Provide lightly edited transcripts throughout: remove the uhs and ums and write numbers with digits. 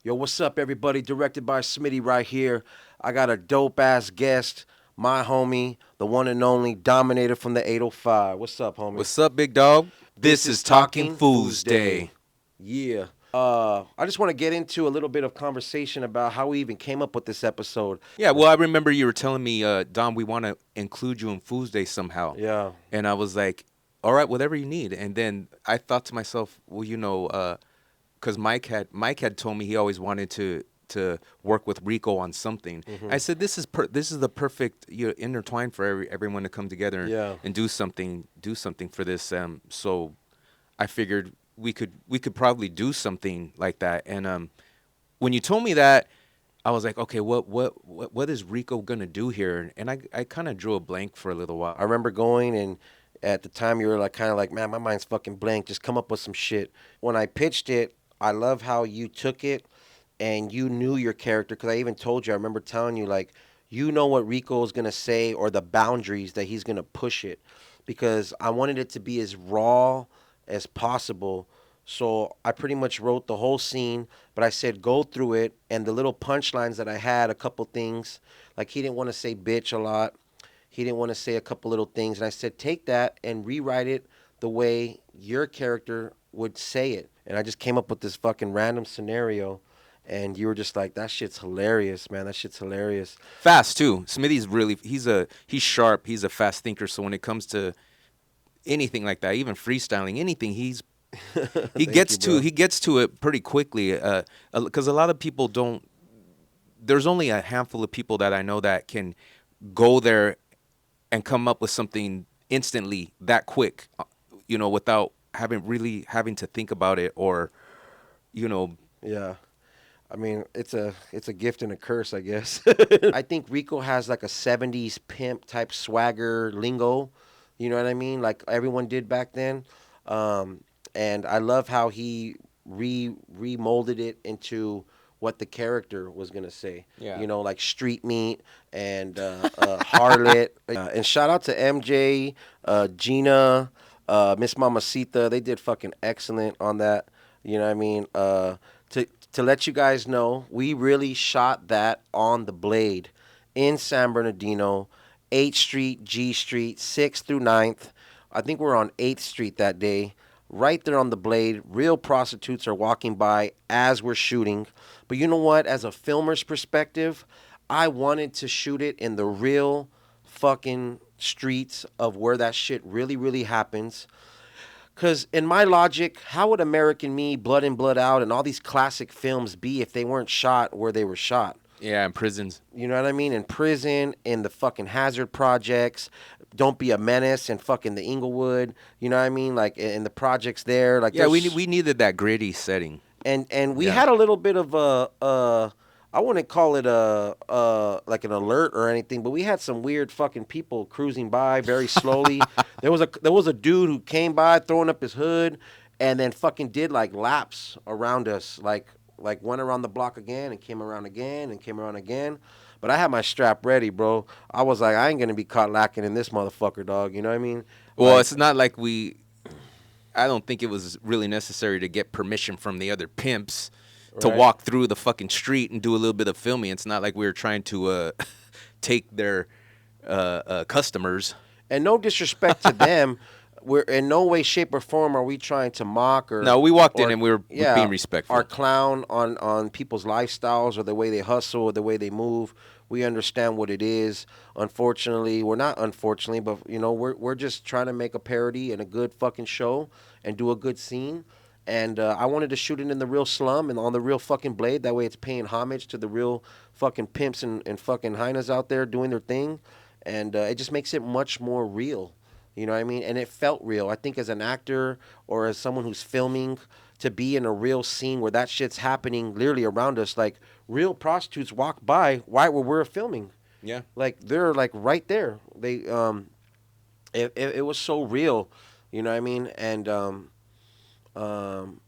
Yo, what's up, everybody? Directed by Smitty right here. I got a dope ass guest, my homie, the one and only Dominator from the 805. What's up, homie? What's up, big dog? This This is is Talking Talking Foosday. Foosday. Yeah. I just want to get into a little bit of conversation about how we even came up with this episode. Yeah, well, I remember you were telling me, Dom, we want to include you in Foosday somehow. Yeah. And I was like, all right, whatever you need. And then I thought to myself, well, because Mike had told me he always wanted to work with Rico on something. I said, this is the perfect intertwine for everyone to come together Yeah. and do something for this. So I figured we could probably do something like that. And when you told me that, I was like, okay, what is Rico gonna do here? And I kind of drew a blank for a little while. I remember going and at the time you were like kind of like, man, my mind's fucking blank. Just come up with some shit. When I pitched it, I love how you took it and you knew your character because I even told you. I remember telling you like, you know what Rico is gonna say or the boundaries that he's gonna push it, because I wanted it to be as raw as possible. So I pretty much wrote the whole scene, but I said go through it and the little punchlines that I had, a couple things like he didn't want to say bitch a lot. He didn't want to say a couple little things. And I said, take that and rewrite it the way your character would say it. And I just came up with this fucking random scenario. And you were just like, that shit's hilarious, man. That shit's hilarious. Fast too. Smitty's really he's sharp. He's a fast thinker. So when it comes to anything like that, even freestyling, anything, he gets to it pretty quickly. Because a lot of people don't. There's only a handful of people that I know that can go there and come up with something instantly that quick, without having to think about it or, you know. Yeah. I mean, it's a gift and a curse, I guess. I think Rico has like a 70s pimp type swagger lingo. You know what I mean? Like everyone did back then. And I love how he remolded it into what the character was gonna say. Yeah. You know, like street meat and harlot. And shout out to MJ, Gina, Miss Mamacita. They did fucking excellent on that. You know what I mean? To let you guys know, we really shot that on the Blade in San Bernardino, 8th Street, G Street, 6th through 9th. I think we're on 8th Street that day. Right there on the Blade, real prostitutes are walking by as we're shooting. But you know what? As a filmer's perspective, I wanted to shoot it in the real fucking streets of where that shit really, really happens. Because in my logic, how would American Me, Blood in, Blood Out, and all these classic films be if they weren't shot where they were shot? Yeah, in prisons. You know what I mean? In prison, in the fucking hazard projects, Don't Be a Menace, and fucking the Inglewood. You know what I mean? Like in the projects there. Like Yeah, we needed that gritty setting. and we Yeah. had a little bit of a I wouldn't call it a like an alert or anything, but we had some weird fucking people cruising by very slowly. There was a dude who came by throwing up his hood and then fucking did like laps around us, like went around the block again and came around again and came around again. But I had my strap ready, bro. I was like, I ain't gonna be caught lacking in this motherfucker, dog. You know what I mean? Well, Like, it's not like I don't think it was really necessary to get permission from the other pimps to Right. walk through the fucking street and do a little bit of filming. It's not like we were trying to take their customers. and no disrespect to them. We're in no way, shape, or form are we trying to mock or No, we walked in or and we were being respectful. or clown on people's lifestyles or the way they hustle or the way they move. We understand what it is. Unfortunately, we're not unfortunately, but we're just trying to make a parody and a good fucking show and do a good scene. And I wanted to shoot it in the real slum and on the real fucking Blade. That way, it's paying homage to the real fucking pimps and fucking hyenas out there doing their thing, and it just makes it much more real. You know what I mean? And it felt real. I think as an actor or as someone who's filming, to be in a real scene where that shit's happening literally around us, like real prostitutes walk by right where we're filming. Yeah. Like they're like right there. It was so real. You know what I mean? And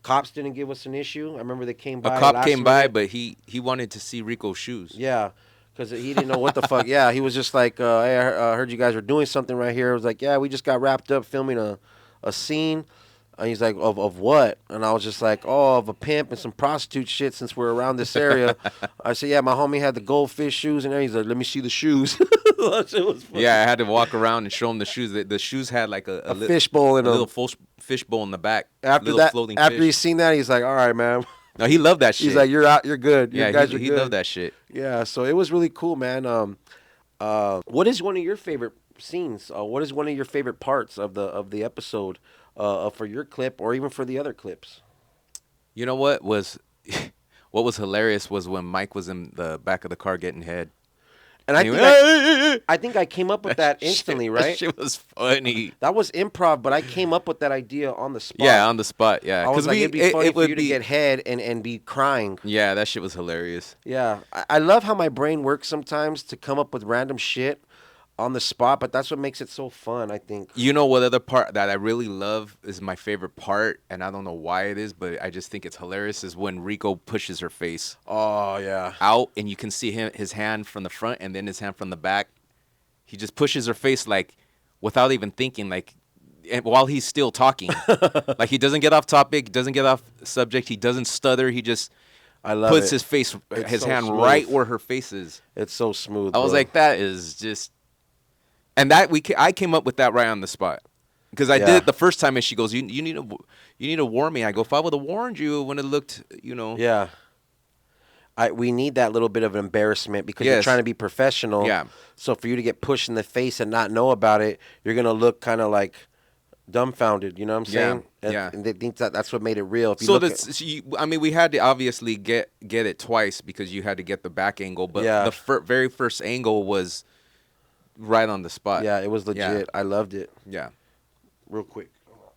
cops didn't give us an issue. I remember they came A by. cop last came by, minute. but he wanted to see Rico's shoes. Yeah, because he didn't know what the fuck. Yeah, he was just like, hey, I heard you guys were doing something right here. I was like, yeah, we just got wrapped up filming a scene. And he's like, of what? And I was just like, oh, of a pimp and some prostitute shit since we're around this area. I said, yeah, my homie had the goldfish shoes, and then he's like, let me see the shoes. That shit was Yeah, I fucking had to walk around and show him the shoes. The shoes had like a fishbowl in a little them. fish bowl in the back, After little that, floating after fish. he's seen that, he's like, all right, man. No, he loved that He's shit. like, you're out, you're good. You Yeah, guys are he good. loved that shit. Yeah, so it was really cool, man. What is one of your favorite scenes? What is one of your favorite parts of the episode, for your clip or even for the other clips? You know what was what was hilarious was when Mike was in the back of the car getting head. And And he went, "Hey!" I think I came up with that instantly, That right? shit was funny. That was improv, but I came up with that idea on the spot. Yeah, on the spot. Yeah, I was like, it'd be funny for would you to get head and be crying. Yeah, that shit was hilarious. Yeah, I love how my brain works sometimes to come up with random shit on the spot, but that's what makes it so fun, I think. You know what other part that I really love is my favorite part, and I don't know why it is, but I just think it's hilarious, is when Rico pushes her face Oh, yeah. out, and you can see his hand from the front and then his hand from the back. He just pushes her face like without even thinking, like, and while he's still talking. Like he doesn't get off topic, doesn't get off subject, he doesn't stutter, he just I love puts it. his face, It's his so hand smooth. right where her face is. It's so smooth, I was bro. like, that is just, and that I came up with that right on the spot. Because I did Yeah. it the first time, and she goes, "You need to warn me." I go, "If I would have warned you when it looked, Yeah. We need that little bit of embarrassment because you're Yes. trying to be professional. Yeah. So for you to get pushed in the face and not know about it, you're gonna look kind of like dumbfounded. You know what I'm Yeah, saying? yeah. And they think that's what made it real. If you So look that's, I mean, we had to obviously get it twice because you had to get the back angle, but Yeah. the very first angle was right on the spot. yeah, it was legit. Yeah. I loved it. Yeah. Real quick. Hold on.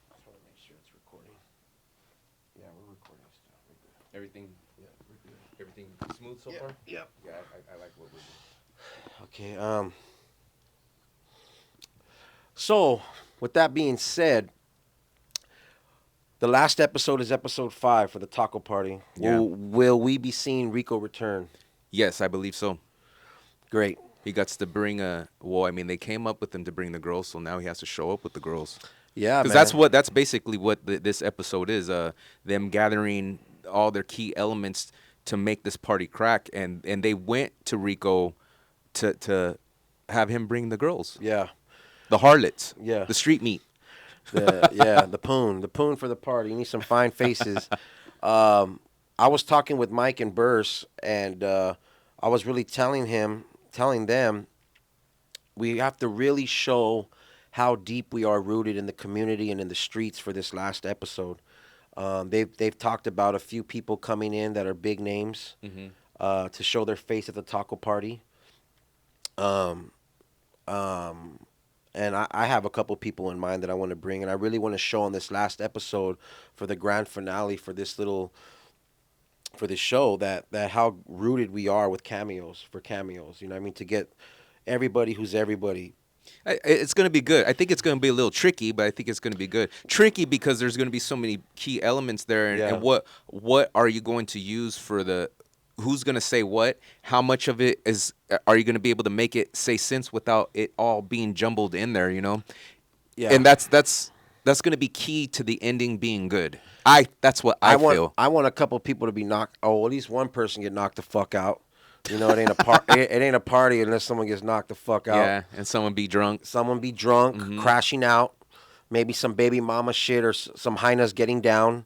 Just want to make sure it's recording. Yeah, we're recording still. Everything smooth so far? Yep. Yeah, I like what we're doing. Okay. So, with that being said, the last episode is episode 5 for the taco party. Yeah. Will we be seeing Rico return? Yes, I believe so. Great. He got to bring I mean, they came up with him to bring the girls, so now he has to show up with the girls. Yeah, Because man. that's basically what this episode is. Them gathering all their key elements to make this party crack, and they went to Rico to have him bring the girls, Yeah. the harlots, Yeah. the street meat. The poon for the party. You need some fine faces. I was talking with Mike and Burse, and I was really telling them, we have to really show how deep we are rooted in the community and in the streets for this last episode. They've talked about a few people coming in that are big names to show their face at the taco party. And I have a couple people in mind that I want to bring, and I really want to show on this last episode for the grand finale for this show that how rooted we are with cameos. You know what I mean? To get everybody who's everybody. It's going to be good. I think it's going to be a little tricky, but I think it's going to be good. Tricky because there's going to be so many key elements there, and what are you going to use for the? Who's going to say what? How much of it are you going to be able to make it say sense without it all being jumbled in there? Yeah. And that's going to be key to the ending being good. That's what I feel. I want a couple people to be knocked. Oh, at least one person get knocked the fuck out. You know, it ain't it ain't a party unless someone gets knocked the fuck out. Yeah, and someone be drunk. Someone be drunk, crashing out. Maybe some baby mama shit or some hyenas getting down.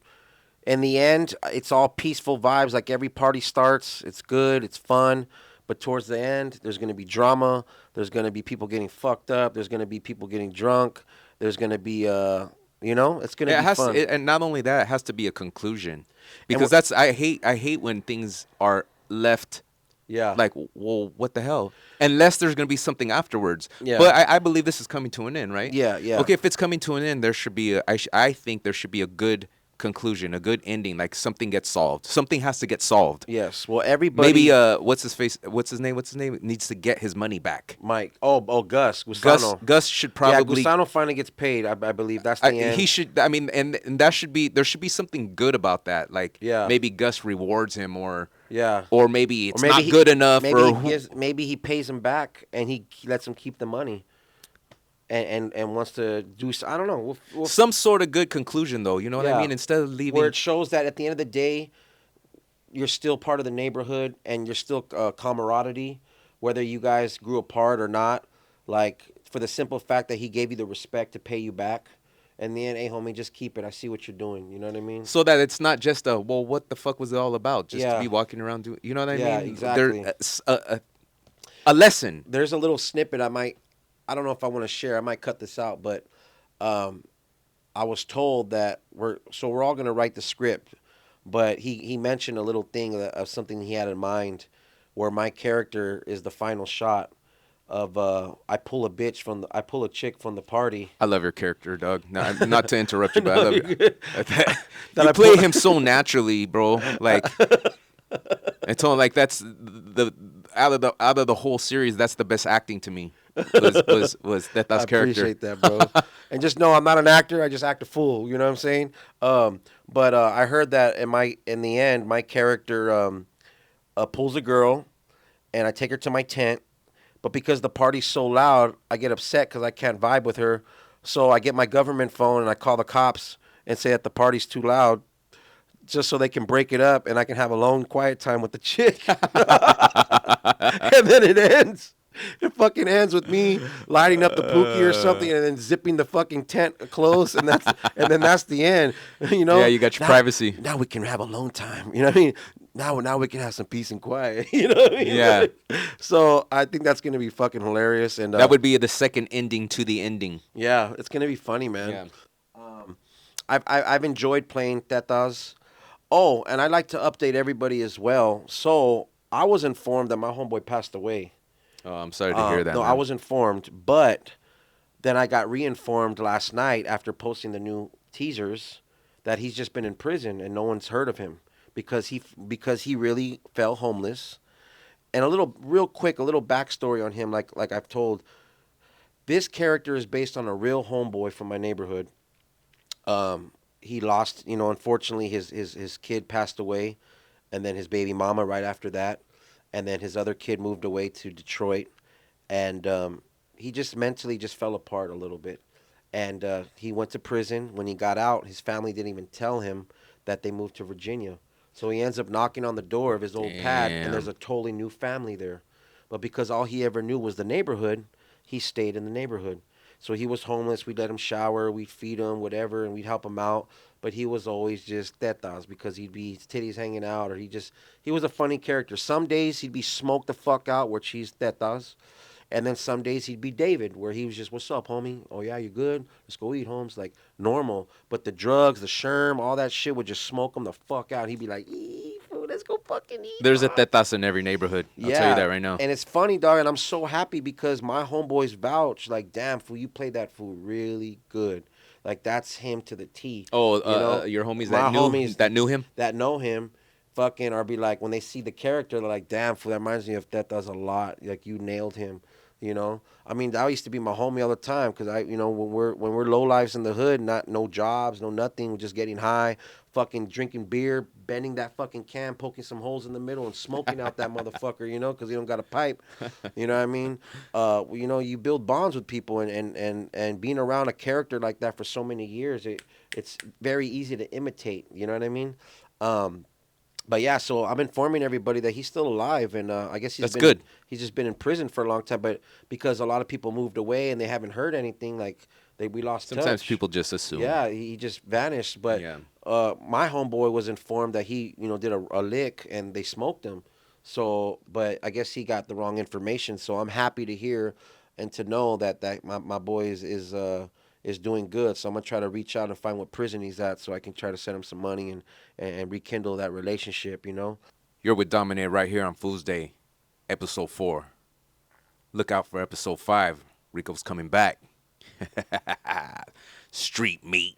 In the end, it's all peaceful vibes. Like every party starts, it's good, it's fun. But towards the end, there's going to be drama. There's going to be people getting fucked up. There's going to be people getting drunk. There's going to be, it's going to be fun. And not only that, it has to be a conclusion. Because I hate when things are left. Yeah. Like, well, what the hell? Unless there's going to be something afterwards. Yeah. But I believe this is coming to an end, right? Yeah, yeah. Okay, if it's coming to an end, there should be I think there should be a good conclusion, a good ending, like something gets solved. Something has to get solved. Yes. Well, everybody. Maybe what's his name needs to get his money back. Mike. Oh, Gus. Gusano. Gus should probably. Yeah, Gusano finally gets paid. I believe that's the end. He should. I mean, and there should be something good about that. Like, Yeah. maybe Gus rewards him, or yeah, or maybe it's not good enough. Maybe he pays him back and he lets him keep the money. and wants to do. I don't know. Some sort of good conclusion, though. You know what I Yeah, mean? Instead of where leaving. it shows that at the end of the day, you're still part of the neighborhood and you're still camaraderie, whether you guys grew apart or not. Like for the simple fact that he gave you the respect to pay you back. And then, hey, homie, just keep it. I see what you're doing. You know what I mean? So that it's not just a, well, what the fuck was it all about? Just to Yeah, be walking around doing, you know what I yeah, mean? There, exactly. a lesson. There's a little snippet I don't know if I want to share. I might cut this out, but um, I was told that we're all gonna write the script, but he mentioned a little thing of something he had in mind, where my character is the final shot of I pull a chick from the party. I love your character, Doug. Not to interrupt you, but I No, love you're you. good. That You I play pull. him so naturally, bro. Like, I told him, like, that's the out of the whole series, that's the best acting to me. Was I Teta's character. appreciate that, bro. And just know I'm not an actor. I just act a fool. You know what I'm saying? But I heard that in the end, my character pulls a girl, and I take her to my tent. But because the party's so loud, I get upset because I can't vibe with her. So I get my government phone and I call the cops and say that the party's too loud, just so they can break it up and I can have alone, quiet time with the chick. And then it ends. It fucking ends with me lighting up the pookie or something, and then zipping the fucking tent closed, and then that's the end. You Yeah, know. you got your Now, privacy. now we can have alone time. You know what I mean? Now we can have some peace and quiet. You know what I mean? Yeah. So I think that's gonna be fucking hilarious, and That would be the second ending to the ending. yeah, it's gonna be funny, man. Yeah. I've enjoyed playing Tetas. Oh, and I'd like to update everybody as well. So I was informed that my homeboy passed away. Oh, I'm sorry to hear that, No, I man. was informed, but then I got reinformed last night after posting the new teasers that he's just been in prison and no one's heard of him because he really fell homeless. And real quick, a little backstory on him, like I've told. This character is based on a real homeboy from my neighborhood. He lost, unfortunately, his kid passed away, and then his baby mama right after that, and then his other kid moved away to Detroit, and he just mentally just fell apart a little bit, and he went to prison. When he got out, his family didn't even tell him that they moved to Virginia, so he ends up knocking on the door of his old pad, and there's Damn. a totally new family there, but because all he ever knew was the neighborhood, he stayed in the neighborhood. So he was homeless. We'd let him shower. We'd feed him, whatever, and we'd help him out. But he was always just tetas because he'd be his titties hanging out, or he was a funny character. Some days he'd be smoked the fuck out, which he's tetas, and then some days he'd be David, where he was just, "What's up, homie? Oh yeah, you good? Let's go eat, Holmes." Like normal. But the drugs, the sherm, all that shit would just smoke him the fuck out. He'd be like, "Eee, fool, let's go fucking eat." There's a Tetas in every neighborhood. I'll tell you Yeah, that right now. and it's funny, dog, and I'm so happy because my homeboys vouch like, "Damn, fool, you played that fool really good." Like that's him to the T. Oh, You know, your homies my homies that knew him. that know him, fucking, or be like when they see the character, they're like, "Damn, fool, that reminds me of that does a lot. Like you nailed him." You know, I mean, that used to be my homie all the time because when we're low lives in the hood, not no jobs, no nothing, we're just getting high, fucking drinking beer, bending that fucking can, poking some holes in the middle, and smoking out that motherfucker, because he don't got a pipe. You know what I mean? You build bonds with people, and being around a character like that for so many years, it's very easy to imitate. You know what I mean? Um, but yeah, so I'm informing everybody that he's still alive, and I guess That's good. he's just been in prison for a long time. But because a lot of people moved away and they haven't heard anything, like we lost Sometimes touch. people just assume. Yeah, he just vanished. But Yeah. my homeboy was informed that he did a lick and they smoked him. So, but I guess he got the wrong information. So I'm happy to hear and to know that my boy is doing good. So I'm gonna try to reach out and find what prison he's at, so I can try to send him some money and rekindle that relationship. You're with Dominator right here on Foosday, episode 4. Look out for episode 5. Rico's coming back. Street meat.